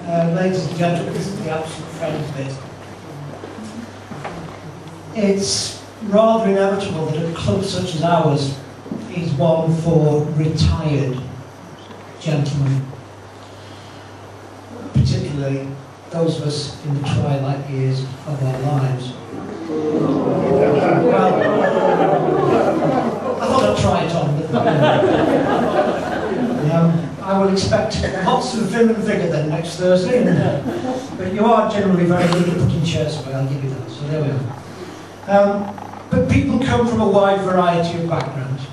Ladies and gentlemen, this is the absolute friends bit. It's rather inevitable that a club such as ours is one for retired gentlemen, particularly those of us in the twilight years of our lives. Well, I thought I'd try it on, but I will expect lots of vim and vigour then next Thursday. But you are generally very good at putting chairs away, I'll give you that, so there we are. But people come from a wide variety of backgrounds,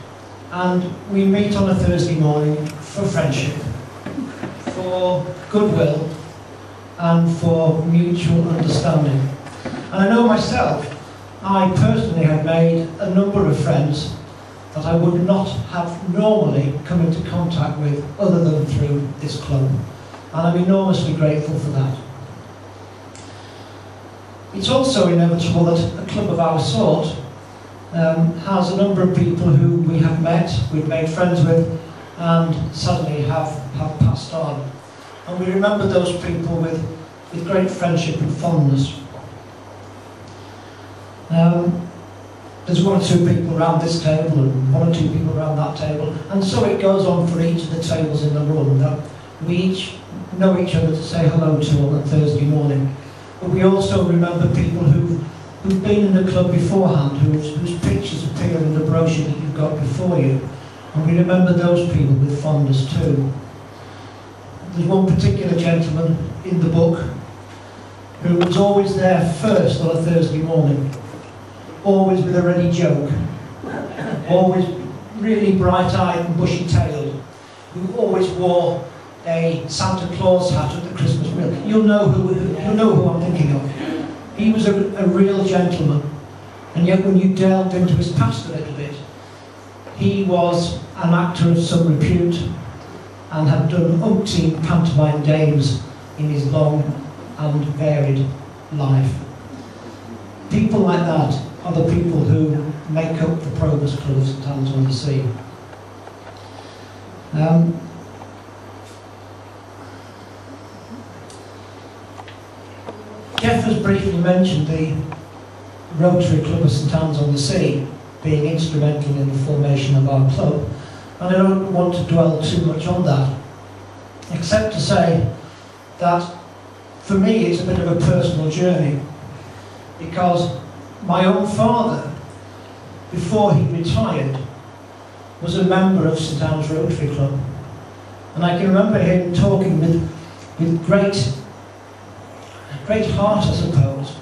and we meet on a Thursday morning for friendship, for goodwill, and for mutual understanding. And I know myself, I personally have made a number of friends that I would not have normally come into contact with other than through this club. And I'm enormously grateful for that. It's also inevitable that a club of our sort has a number of people who we have met, we've made friends with, and suddenly have passed on. And we remember those people with great friendship and fondness. There's one or two people around this table and one or two people around that table, and so it goes on for each of the tables in the room, that we each know each other to say hello to on a Thursday morning. But we also remember people who've been in the club beforehand, whose pictures appear in the brochure that you've got before you, and we remember those people with fondness too. There's one particular gentleman in the book who was always there first on a Thursday morning, always with a ready joke, always really bright-eyed and bushy-tailed, who always wore a Santa Claus hat at the Christmas meal. You'll know who I'm thinking of. He was a real gentleman, and yet when you delved into his past a little bit, he was an actor of some repute and had done umpteen pantomime games in his long and varied life. People like that are the people who make up the Probus Club of St Anne's on the Sea. Jeff has briefly mentioned the Rotary Club of St Anne's on the Sea being instrumental in the formation of our club, and I don't want to dwell too much on that, except to say that for me it's a bit of a personal journey, because my own father, before he retired, was a member of St Anne's Rotary Club, and I can remember him talking with great heart, I suppose,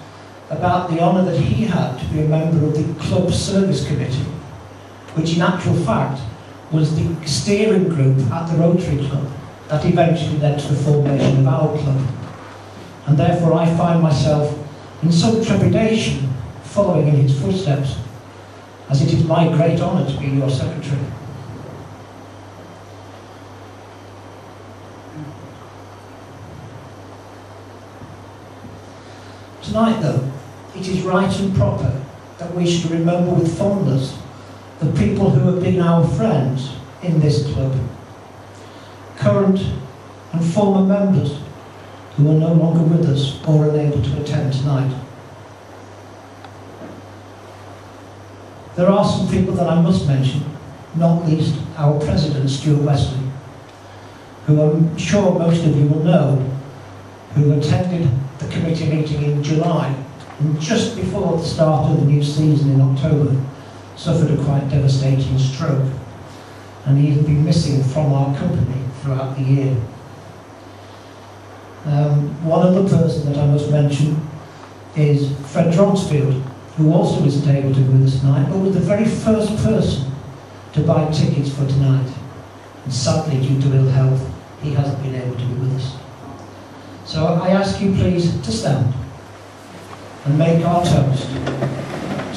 about the honour that he had to be a member of the club service committee, which in actual fact was the steering group at the Rotary Club that eventually led to the formation of our club. And therefore I find myself in some trepidation following in his footsteps, as it is my great honour to be your secretary. Tonight, though, it is right and proper that we should remember with fondness the people who have been our friends in this club, current and former members who are no longer with us or unable to attend tonight. There are some people that I must mention, not least our President, Stuart Wesley, who I'm sure most of you will know, who attended the committee meeting in July, and just before the start of the new season in October, suffered a quite devastating stroke, and he has been missing from our company throughout the year. One other person that I must mention is Fred Dronsfield, who also isn't able to be with us tonight, but was the very first person to buy tickets for tonight. And sadly, due to ill health, he hasn't been able to be with us. So I ask you please to stand and make our toast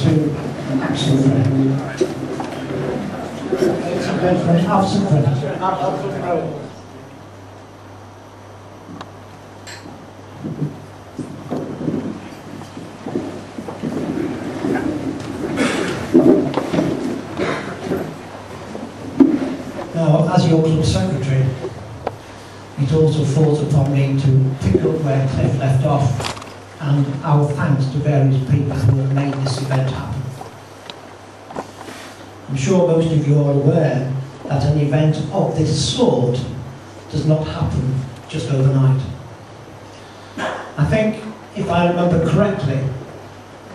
to absent friend. Absent friend. Now, as your club secretary, it it also falls upon me to pick up where Cliff left off, and our thanks to various people who have made this event happen. I'm sure most of you are aware that an event of this sort does not happen just overnight. I think, if I remember correctly,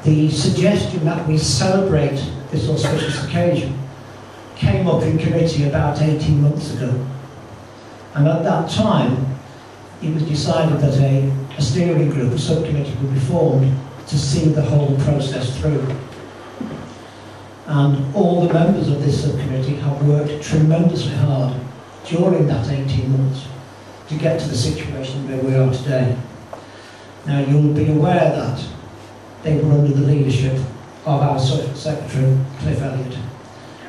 the suggestion that we celebrate this auspicious occasion came up in committee about 18 months ago. And at that time, it was decided that a steering group, a subcommittee, would be formed to see the whole process through. And all the members of this subcommittee have worked tremendously hard during that 18 months to get to the situation where we are today. Now, you'll be aware that they were under the leadership of our Social Secretary, Cliff Elliott.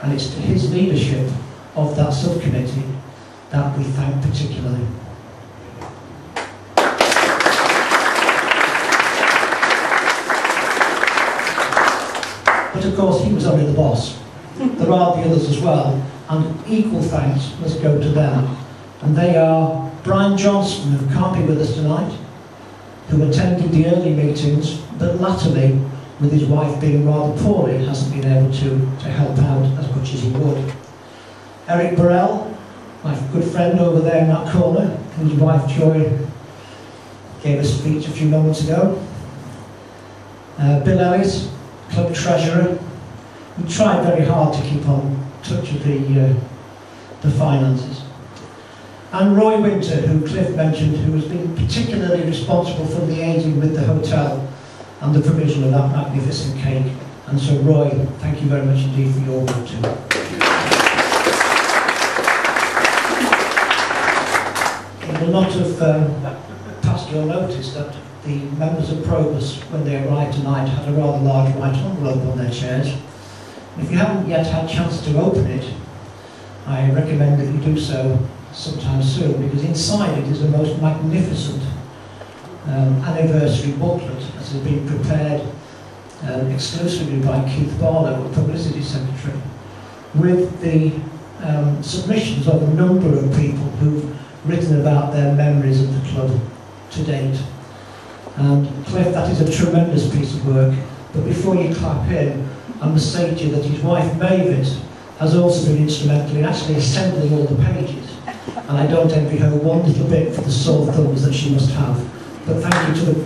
And it's to his leadership of that subcommittee that we thank particularly. But of course, he was only the boss. There are the others as well, and equal thanks must go to them. And they are Brian Johnson, who can't be with us tonight, who attended the early meetings, but latterly, with his wife being rather poorly, hasn't been able to help out as much as he would. Eric Burrell, my good friend over there in that corner, whose wife Joy gave a speech a few moments ago. Bill Ellis, club treasurer, who tried very hard to keep on touch of the finances. And Roy Winter, who Cliff mentioned, who has been particularly responsible for liaising with the hotel and the provision of that magnificent cake. And so Roy, thank you very much indeed for your work too. You will not have passed your notice that the members of Probus, when they arrived tonight, had a rather large white envelope on their chairs. And if you haven't yet had a chance to open it, I recommend that you do so sometime soon, because inside it is a most magnificent anniversary booklet that has been prepared exclusively by Keith Barlow, the Publicity Secretary, with the submissions of a number of people who've written about their memories of the club to date. And Cliff, that is a tremendous piece of work. But before you clap in, I must say to you that his wife Mavis has also been instrumental in actually assembling all the pages. And I don't envy her one little bit for the sore thumbs that she must have. But thank you to the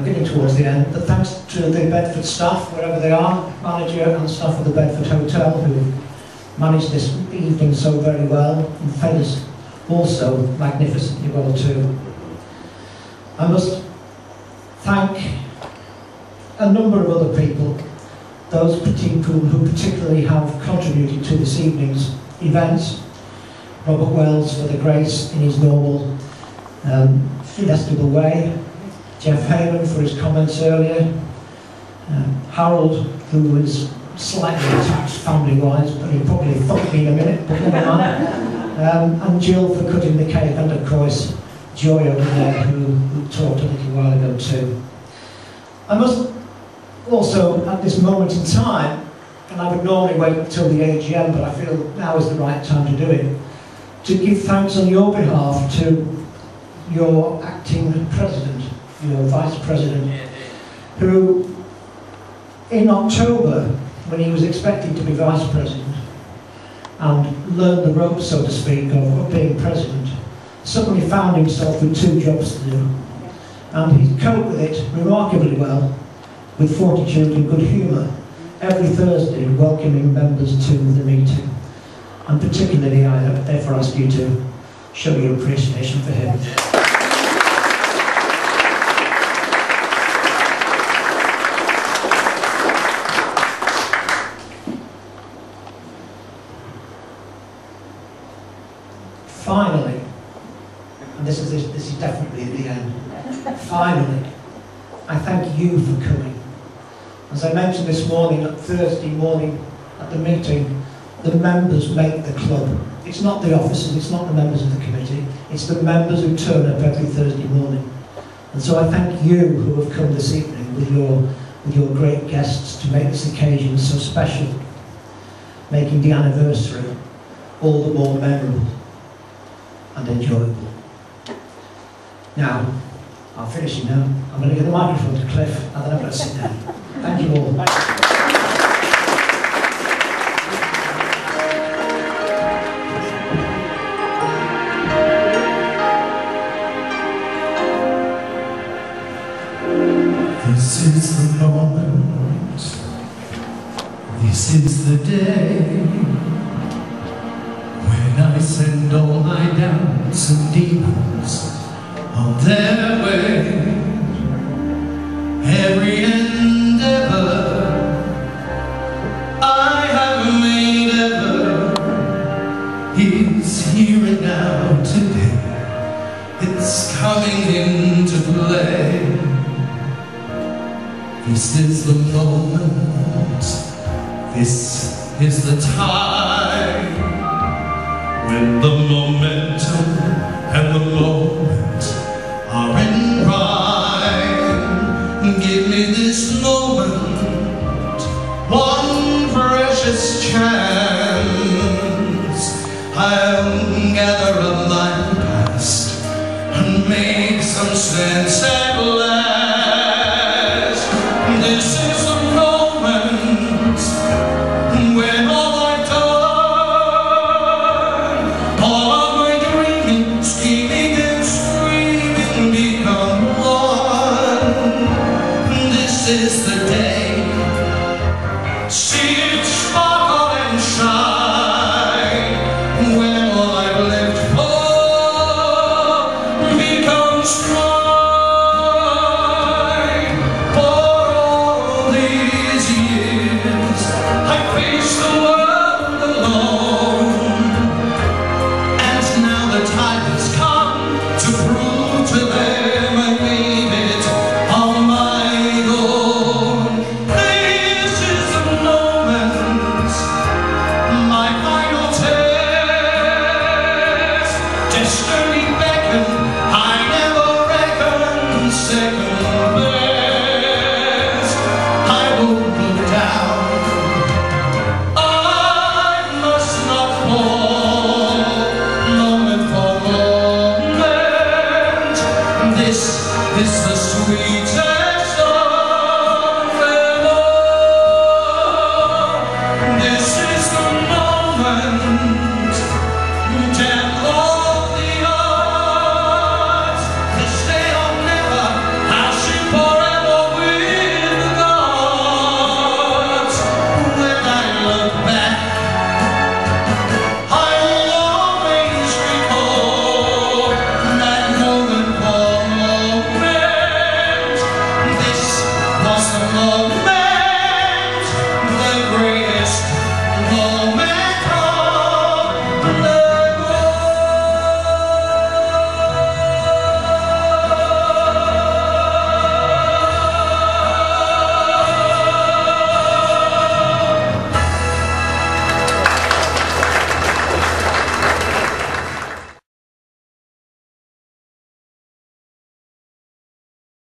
getting towards the end, but thanks to the Bedford staff, wherever they are, manager and staff of the Bedford Hotel, who managed this evening so very well, and fed us also magnificently well too. I must thank a number of other people, those people who particularly have contributed to this evening's events. Robert Wells for the grace in his normal inestimable way, Jeff Heyman for his comments earlier, Harold, who was slightly attached family-wise, but he'll probably fuck me in a minute, but never mind. And Jill for cutting the cake, and of course Joy over there who talked a little while ago too. I must also, at this moment in time, and I would normally wait until the AGM, but I feel now is the right time to do it, to give thanks on your behalf to your acting president, your vice president, who in October, when he was expected to be vice president and learn the ropes, so to speak, of being president, suddenly found himself with 2 jobs to do. And he coped with it remarkably well, with fortitude and good humour, every Thursday welcoming members to the meeting. And particularly I therefore ask you to show your appreciation for him. Finally, and this is definitely at the end, finally, I thank you for coming. As I mentioned this morning, Thursday morning at the meeting, the members make the club. It's not the officers, it's not the members of the committee, it's the members who turn up every Thursday morning. And so I thank you who have come this evening with with your great guests to make this occasion so special, making the anniversary all the more memorable and enjoyable. Now, I'm finishing now. I'm going to give the microphone to Cliff, and then I'm going to sit down. Thank you all. This is the moment, this is the day, when I send all my doubts and demons on their way. Every endeavor I have made ever is here and now today. It's coming into play. This is the moment, this is the time, when the momentum and the moment are in prime. Give me this moment, one precious chance. I'll gather up my past and make some sense at last. This is the moment when all I've done, all of my dreaming, scheming and screaming become one. This is the day, see it sparkle and shine, when all I've lived for becomes strong. This